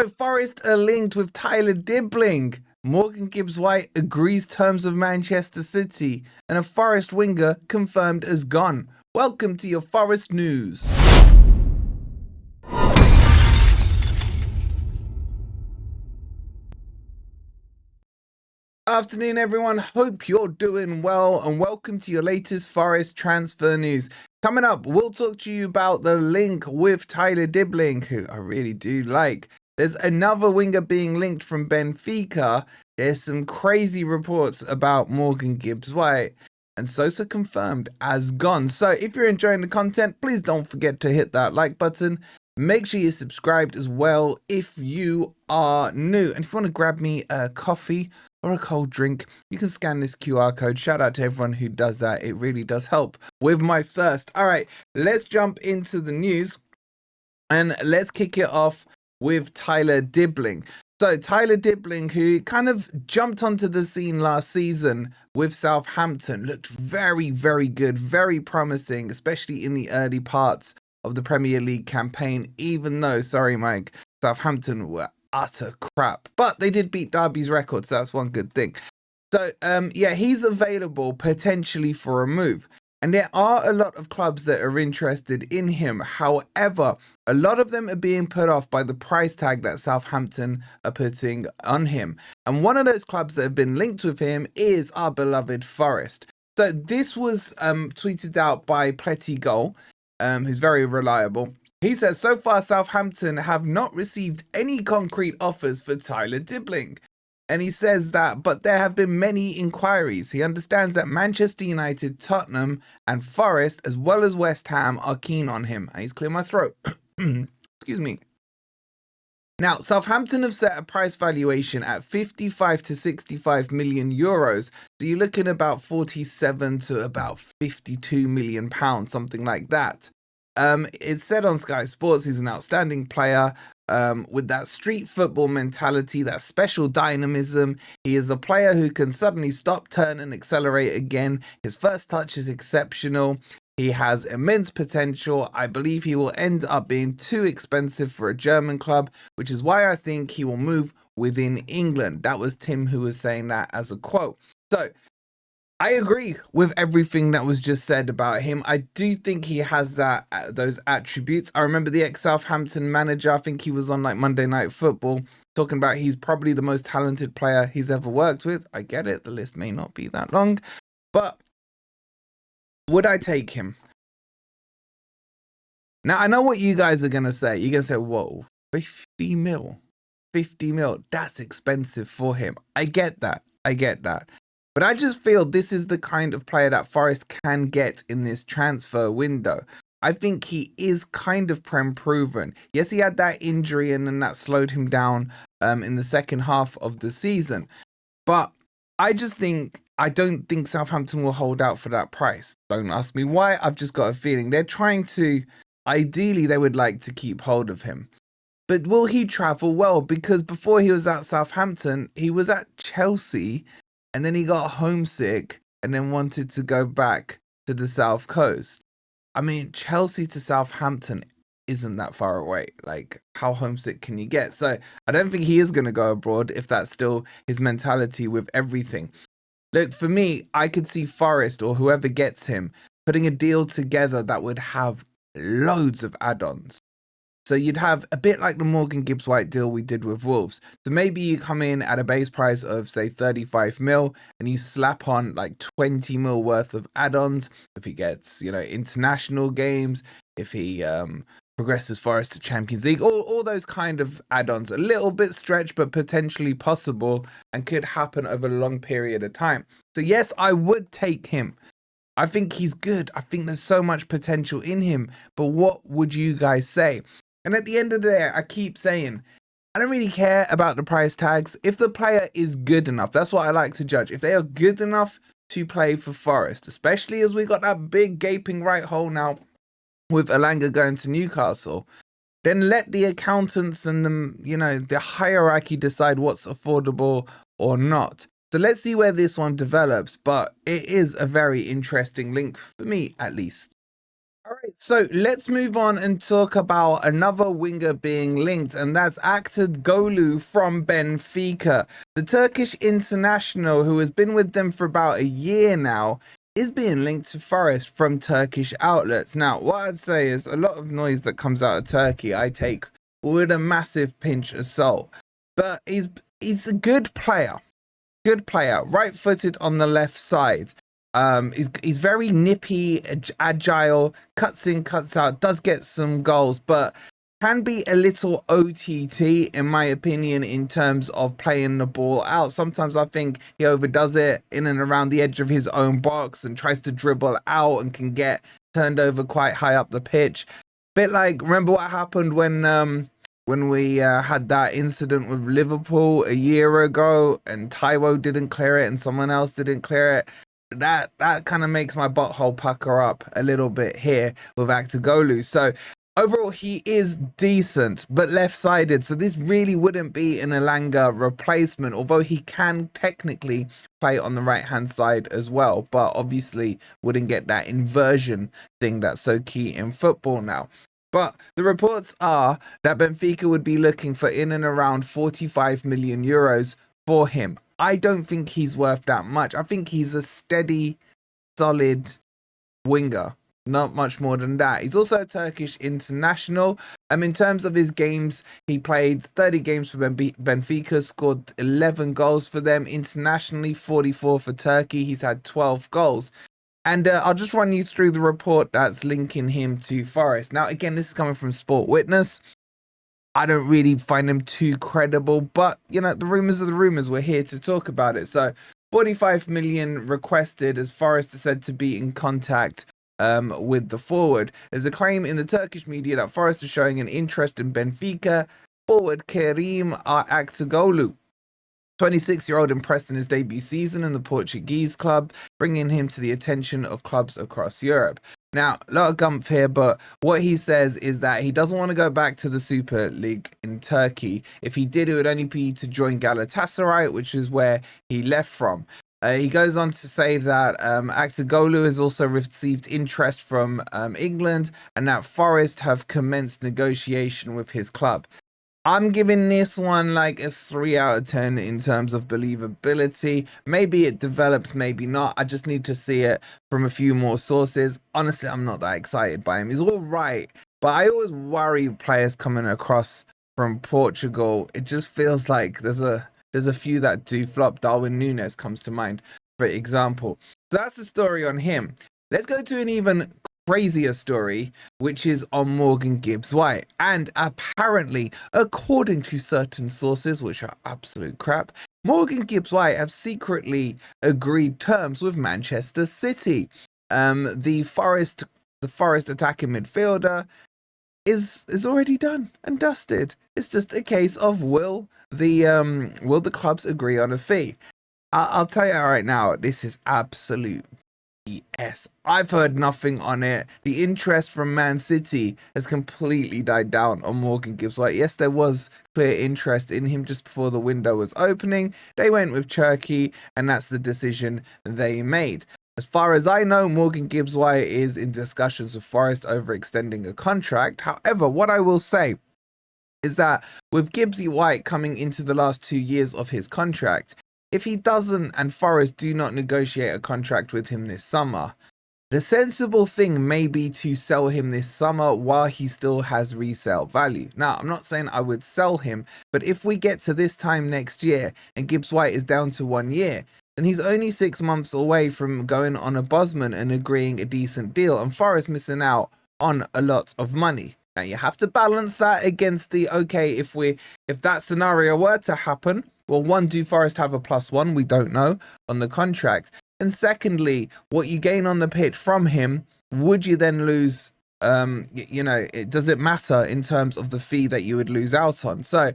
So Forest are linked with Tyler Dibling. Morgan Gibbs-White agrees terms of Manchester City, and a Forest winger confirmed as gone. Welcome to your Forest news. Afternoon everyone, hope you're doing well and welcome to your latest Forest transfer news. Coming up, we'll talk to you about the link with Tyler Dibling, who I really do like. There's another winger being linked from Benfica. There's some crazy reports about Morgan Gibbs-White, and Sosa confirmed as gone. So if you're enjoying the content, please don't forget to hit that like button. Make sure you're subscribed as well if you are new. And if you want to grab me a coffee or a cold drink, you can scan this QR code. Shout out to everyone who does that. It really does help with my thirst. All right, let's jump into the news and let's kick it off with Tyler Dibling. So Tyler Dibling, who kind of jumped onto the scene last season with Southampton, looked very, very good, very promising, especially in the early parts of the Premier League campaign, even though, sorry Mike, Southampton were utter crap. But they did beat Derby's record, so that's one good thing. So, yeah, he's available potentially for a move. And there are a lot of clubs that are interested in him. However, a lot of them are being put off by the price tag that Southampton are putting on him. And one of those clubs that have been linked with him is our beloved Forest. So this was tweeted out by Plettenberg, who's very reliable. He says, so far Southampton have not received any concrete offers for Tyler Dibling. And he says that, but there have been many inquiries. He understands that Manchester United, Tottenham and Forest, as well as West Ham, are keen on him. And he's cleared my throat. Excuse me. Now, Southampton have set a price valuation at 55 to 65 million euros. So you're looking about 47 to about 52 million pounds, something like that. It's said on Sky Sports he's an outstanding player with that street football mentality, that special dynamism. He is a player who can suddenly stop, turn and accelerate again. His first touch is exceptional. He has immense potential. I believe he will end up being too expensive for a German club, which is why I think he will move within England. That was Tim who was saying that as a quote. So I agree with everything that was just said about him. I do think he has those attributes. I remember the ex-Southampton manager, I think he was on like Monday Night Football, talking about he's probably the most talented player he's ever worked with. I get it, the list may not be that long, but would I take him? Now, I know what you guys are going to say. You're going to say, whoa, 50 mil, that's expensive for him. I get that. But I just feel this is the kind of player that Forest can get in this transfer window. I think he is kind of proven. Yes, he had that injury and then that slowed him down in the second half of the season. But I don't think Southampton will hold out for that price. Don't ask me why. I've just got a feeling they're trying to, ideally they would like to keep hold of him. But will he travel well? Because before he was at Southampton, he was at Chelsea. And then he got homesick and then wanted to go back to the South Coast. I mean, Chelsea to Southampton isn't that far away. Like, how homesick can you get? So I don't think he is going to go abroad if that's still his mentality with everything. Look, for me, I could see Forest or whoever gets him putting a deal together that would have loads of add-ons. So you'd have a bit like the Morgan Gibbs-White deal we did with Wolves. So maybe you come in at a base price of, say, 35 mil and you slap on like 20 mil worth of add-ons. If he gets, international games, if he progresses Forest to Champions League, all those kind of add-ons. A little bit stretched, but potentially possible and could happen over a long period of time. So yes, I would take him. I think he's good. I think there's so much potential in him. But what would you guys say? And at the end of the day, I keep saying, I don't really care about the price tags. If the player is good enough, that's what I like to judge. If they are good enough to play for Forest, especially as we got that big gaping right hole now with Elanga going to Newcastle, then let the accountants and the hierarchy decide what's affordable or not. So let's see where this one develops. But it is a very interesting link for me, at least. All right, So let's move on and talk about another winger being linked, and that's Akturkoglu from Benfica. The Turkish international, who has been with them for about a year now, is being linked to Forest from Turkish outlets. Now, what I'd say is a lot of noise that comes out of Turkey, I take with a massive pinch of salt. But he's a good player, right-footed on the left side. He's very nippy, agile, cuts in, cuts out, does get some goals, but can be a little OTT, in my opinion, in terms of playing the ball out. Sometimes I think he overdoes it in and around the edge of his own box and tries to dribble out and can get turned over quite high up the pitch. Bit like, remember what happened when we had that incident with Liverpool a year ago and Taiwo didn't clear it and someone else didn't clear it? That kind of makes my butthole pucker up a little bit here with Akturkoglu. So overall, he is decent, but left-sided. So this really wouldn't be an Elanga replacement, although he can technically play on the right-hand side as well, but obviously wouldn't get that inversion thing that's so key in football now. But the reports are that Benfica would be looking for in and around 45 million euros for him. I don't think he's worth that much. I think he's a steady, solid winger. Not much more than that. He's also a Turkish international. In terms of his games, he played 30 games for Benfica, scored 11 goals for them. Internationally, 44 for Turkey. He's had 12 goals. And I'll just run you through the report that's linking him to Forest. Now, again, this is coming from Sport Witness. I don't really find him too credible, but, you know, the rumours are the rumours. We're here to talk about it. So 45 million requested, as Forest is said to be in contact with the forward. There's a claim in the Turkish media that Forest is showing an interest in Benfica forward Kerem Akturkoglu. 26-year-old impressed in his debut season in the Portuguese club, bringing him to the attention of clubs across Europe. Now, a lot of gumph here, but what he says is that he doesn't want to go back to the Super League in Turkey. If he did, it would only be to join Galatasaray, which is where he left from. He goes on to say that Akturkoglu has also received interest from England and that Forest have commenced negotiation with his club. I'm giving this one like a 3 out of 10 in terms of believability. Maybe it develops, maybe not. I just need to see it from a few more sources. Honestly, I'm not that excited by him. He's all right, but I always worry players coming across from Portugal. It just feels like there's a few that do flop. Darwin Núñez comes to mind, for example. So that's the story on him. Let's go to an even crazier story, which is on Morgan Gibbs-White. And apparently, according to certain sources, which are absolute crap, Morgan Gibbs-White have secretly agreed terms with Manchester City. The Forest attacking midfielder is already done and dusted. It's just a case of will the clubs agree on a fee? I'll tell you right now, this is absolute BS. I've heard nothing on it. The interest from Man City has completely died down on Morgan Gibbs-White. Yes, there was clear interest in him just before the window was opening. They went with Turkey, and that's the decision they made. As far as I know, Morgan Gibbs-White is in discussions with Forest over extending a contract. However, what I will say is that with Gibbs-White coming into the last 2 years of his contract, if he doesn't and Forest do not negotiate a contract with him this summer, the sensible thing may be to sell him this summer while he still has resale value. Now, I'm not saying I would sell him, but if we get to this time next year and Gibbs-White is down to 1 year, then he's only 6 months away from going on a Bosman and agreeing a decent deal, and Forest missing out on a lot of money. Now, you have to balance that against the, okay, if that scenario were to happen, well, one, do Forest have a +1? We don't know on the contract. And secondly, what you gain on the pitch from him, would you then lose, does it matter in terms of the fee that you would lose out on? So,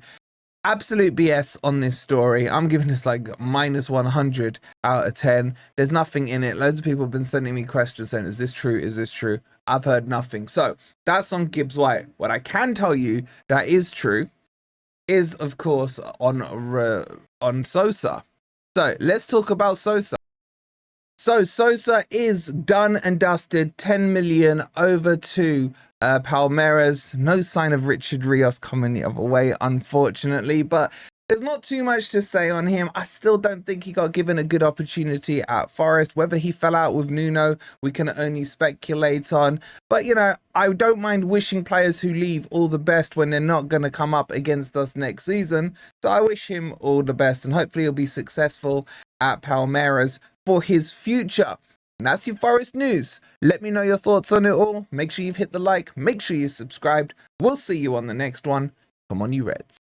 absolute BS on this story. I'm giving this like -100 out of 10. There's nothing in it. Loads of people have been sending me questions saying, is this true? Is this true? I've heard nothing. So, that's on Gibbs-White. What I can tell you that is true is, of course, on Sosa. So let's talk about Sosa. So Sosa is done and dusted, 10 million over to Palmeiras. No sign of Richard Rios coming the other way, unfortunately, but there's not too much to say on him. I still don't think he got given a good opportunity at Forest. Whether he fell out with Nuno, we can only speculate on. But, you know, I don't mind wishing players who leave all the best when they're not going to come up against us next season. So I wish him all the best, and hopefully he'll be successful at Palmeiras for his future. And that's your Forest news. Let me know your thoughts on it all. Make sure you've hit the like. Make sure you're subscribed. We'll see you on the next one. Come on, you Reds.